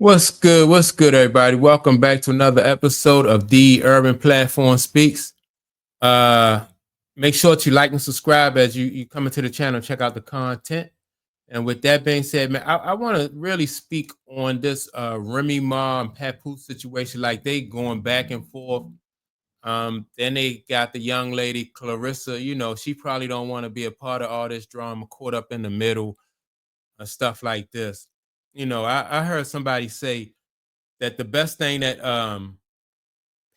What's good? What's good, everybody? Welcome back to another episode of the Urban Platform Speaks. Uh, Make sure to like and subscribe as you come into the channel, check out the content. And with that being said, man, I want to really speak on this Remy Ma and Papoose situation. Like they going back and forth. Then they got the young lady Clarissa. She probably don't want to be a part of all this drama, caught up in the middle and stuff like this. I heard somebody say that the best thing that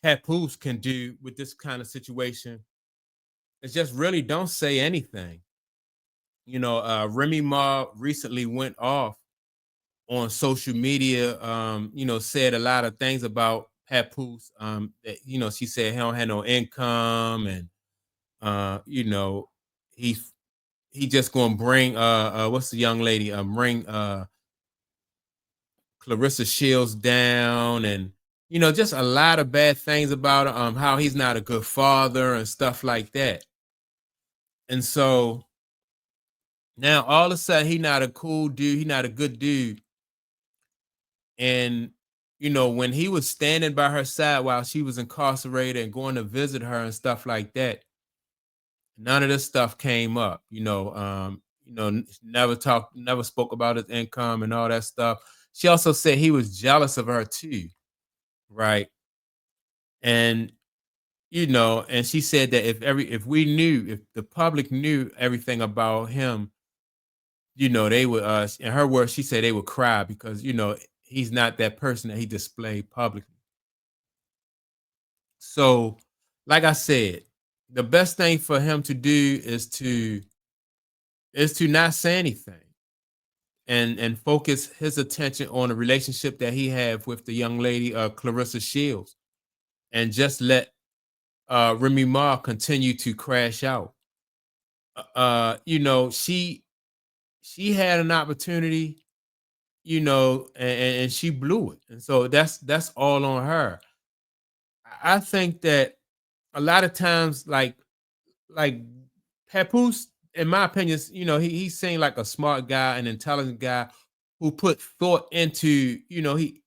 Papoose can do with this kind of situation is just really don't say anything. Remy Ma recently went off on social media. Said a lot of things about Papoose. That she said he don't have no income, and he he just gonna bring what's the young lady bring Clarissa Shields down, and just a lot of bad things about how he's not a good father and stuff like that. And so now all of a sudden he not a cool dude, he not a good dude. And when he was standing by her side while she was incarcerated and going to visit her and stuff like that, none of this stuff came up. Never spoke about his income and all that stuff. She also said he was jealous of her too, right? And and she said that if the public knew everything about him, they would in her words, she said they would cry because he's not that person that he displayed publicly. So, like I said, the best thing for him to do is to not say anything and focus his attention on the relationship that he had with the young lady Clarissa Shields, and just let Remy Ma continue to crash out. She had an opportunity, and she blew it, and so that's all on her. I think that a lot of times, like Papoose, in my opinion, he seemed like a smart guy, an intelligent guy who put thought into, he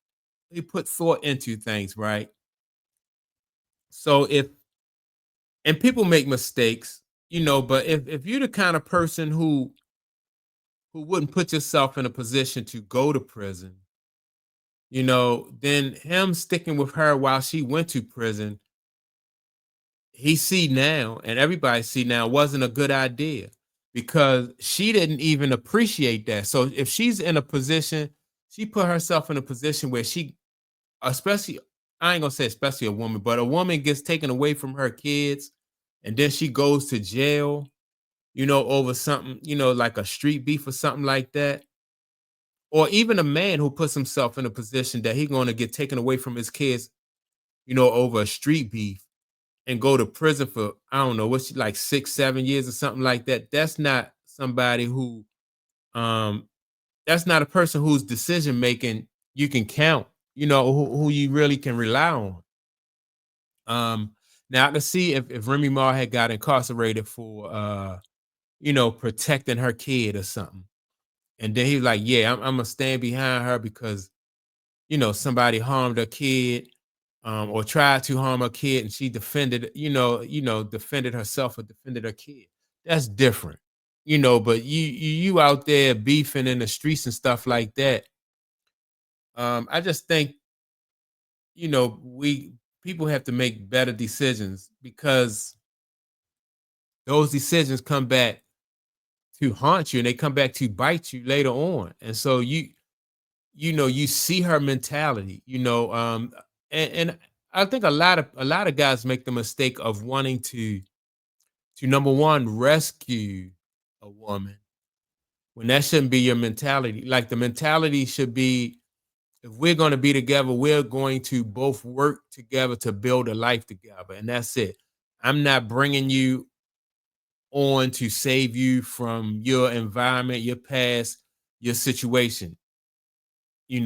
put thought into things, right? So if and people make mistakes, but if you're the kind of person who wouldn't put yourself in a position to go to prison, then him sticking with her while she went to prison, he see now, and everybody see now, wasn't a good idea because she didn't even appreciate that. So if she's in a position, she put herself in a position where she, especially, I ain't gonna say especially a woman, but a woman gets taken away from her kids, and then she goes to jail, over something, like a street beef or something like that. Or even a man who puts himself in a position that he's going to get taken away from his kids, over a street beef and go to prison for, I don't know, what's like 6, 7 years or something like that. That's not somebody who, um, that's not a person whose decision making you can count, who you really can rely on. Now to see if Remy Ma had got incarcerated for, protecting her kid or something. And then he was like, yeah, I'm gonna stand behind her because somebody harmed her kid, or tried to harm her kid, and she defended, defended herself or defended her kid. That's different, but you out there beefing in the streets and stuff like that. I just think, we people have to make better decisions because those decisions come back to haunt you, and they come back to bite you later on. And so you see her mentality, and I think a lot of guys make the mistake of wanting to number one rescue a woman when that shouldn't be your mentality. Like the mentality should be, if we're going to be together, we're going to both work together to build a life together, and that's it. I'm not bringing you on to save you from your environment, your past, your situation. You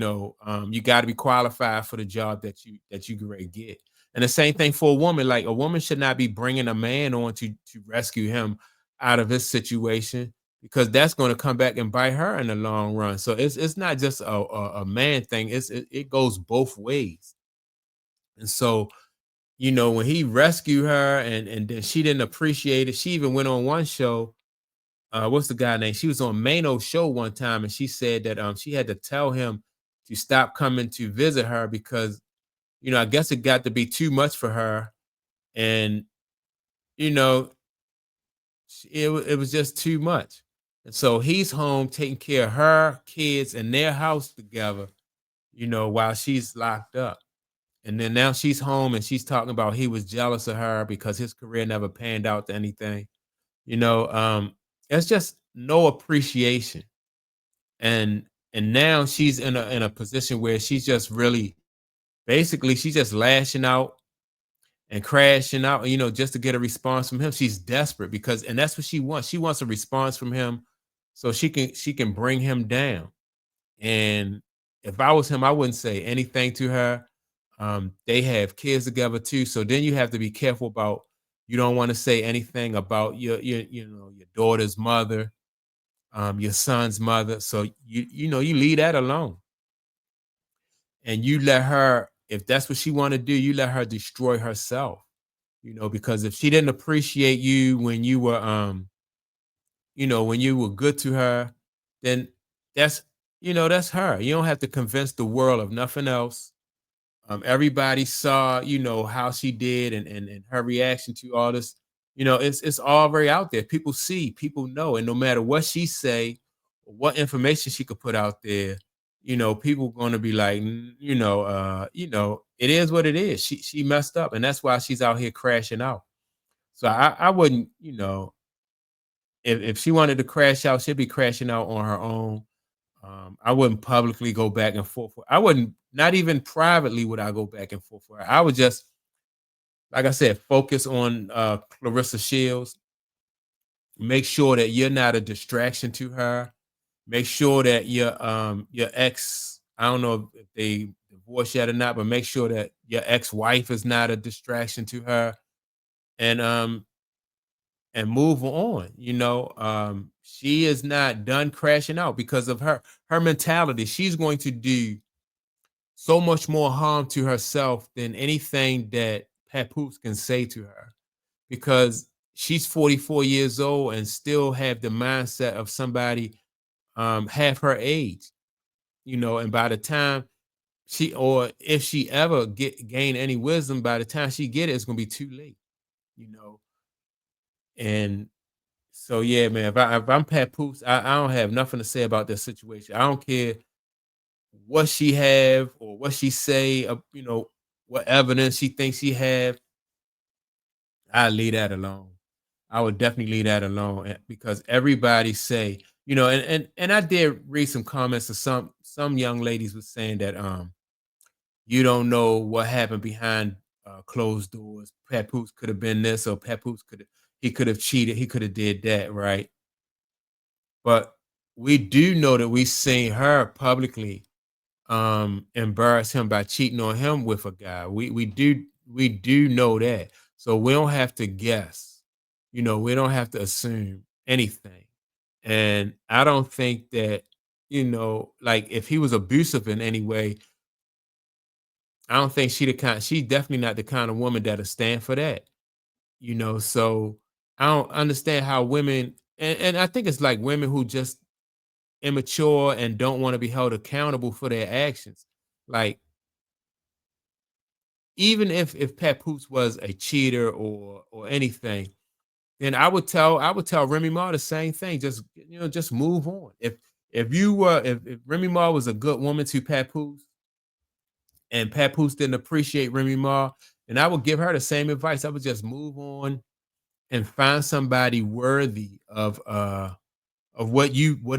got to be qualified for the job that you get ready to get. And the same thing for a woman. Like a woman should not be bringing a man on to rescue him out of his situation. because that's going to come back and bite her in the long run. So it's not just a man thing. It goes both ways. And so, when he rescued her and then she didn't appreciate it. She even went on one show. What's the guy name? She was on Mano's show one time, and she said that she had to tell him to stop coming to visit her because I guess it got to be too much for her, and you know it was just too much. And so he's home taking care of her kids and their house together, while she's locked up. And then now she's home and she's talking about he was jealous of her because his career never panned out to anything. You know, um, it's just no appreciation. And now she's in a position where she's just really basically she's just lashing out and crashing out, just to get a response from him. She's desperate because and that's what she wants. She wants a response from him so she can bring him down. And if I was him, I wouldn't say anything to her. They have kids together too, so then you have to be careful about you don't want to say anything about your daughter's mother, your son's mother. So you leave that alone and you let her, if that's what she want to do, you let her destroy herself. Because if she didn't appreciate you when you were good to her, then that's that's her. You don't have to convince the world of nothing else. Everybody saw, how she did and her reaction to all this. It's all very out there. People see, people know, and no matter what she say, or what information she could put out there, people going to be like, it is what it is. She messed up, and that's why she's out here crashing out. So I wouldn't, if she wanted to crash out, she'd be crashing out on her own. I wouldn't publicly go back and forth. I wouldn't, not even privately would I go back and forth with her. I would just, like I said, focus on Clarissa Shields. Make sure that you're not a distraction to her. Make sure that your ex, I don't know if they divorced yet or not, but make sure that your ex-wife is not a distraction to her. And move on. She is not done crashing out because of her mentality. She's going to do so much more harm to herself than anything that Papoose can say to her, because she's 44 years old and still have the mindset of somebody half her age. And by the time she, or if she ever gain any wisdom, by the time she get it, it's gonna be too late. You know, and so yeah, man. If I'm Papoose, I don't have nothing to say about this situation. I don't care what she have or what she say. What evidence she thinks she have. I leave that alone. I would definitely leave that alone because everybody say, and I did read some comments of some young ladies was saying that you don't know what happened behind closed doors. Papoose could have been this, or Papoose could have cheated. He could have did that, right? But we do know that we seen her publicly embarrass him by cheating on him with a guy. We do know that. So we don't have to guess. We don't have to assume anything. And I don't think that, like if he was abusive in any way, I don't think she's definitely not the kind of woman that'll stand for that. So I don't understand how women, and I think it's like women who just immature and don't want to be held accountable for their actions. Like, even if Papoose was a cheater or anything, then I would tell Remy Ma the same thing. Just move on. If Remy Ma was a good woman to Papoose and Papoose didn't appreciate Remy Ma, then I would give her the same advice. I would just move on and find somebody worthy of what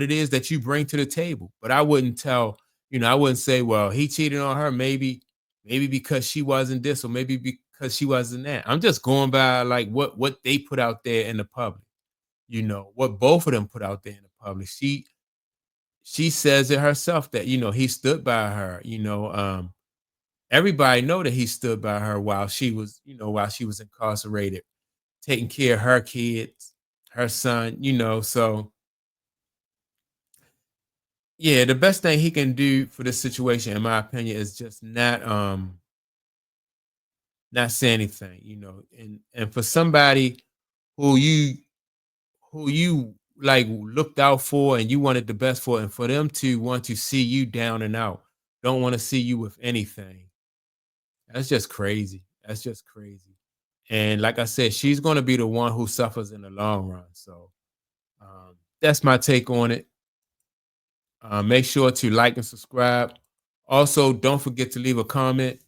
it is that you bring to the table. But I wouldn't say, well, he cheated on her, maybe because she wasn't this, or maybe because she wasn't that. I'm just going by like what they put out there in the public, what both of them put out there in the public. She says it herself that, he stood by her, everybody know that he stood by her while she was incarcerated, taking care of her kids, her son, so Yeah, the best thing he can do for this situation, in my opinion, is just not say anything, and for somebody who you who you like looked out for and you wanted the best for, and for them to want to see you down and out, don't want to see you with anything. That's just crazy. That's just crazy. And like I said, she's going to be the one who suffers in the long run. So that's my take on it. Make sure to like and subscribe. Also, don't forget to leave a comment.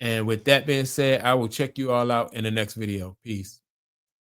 And with that being said, I will check you all out in the next video. Peace.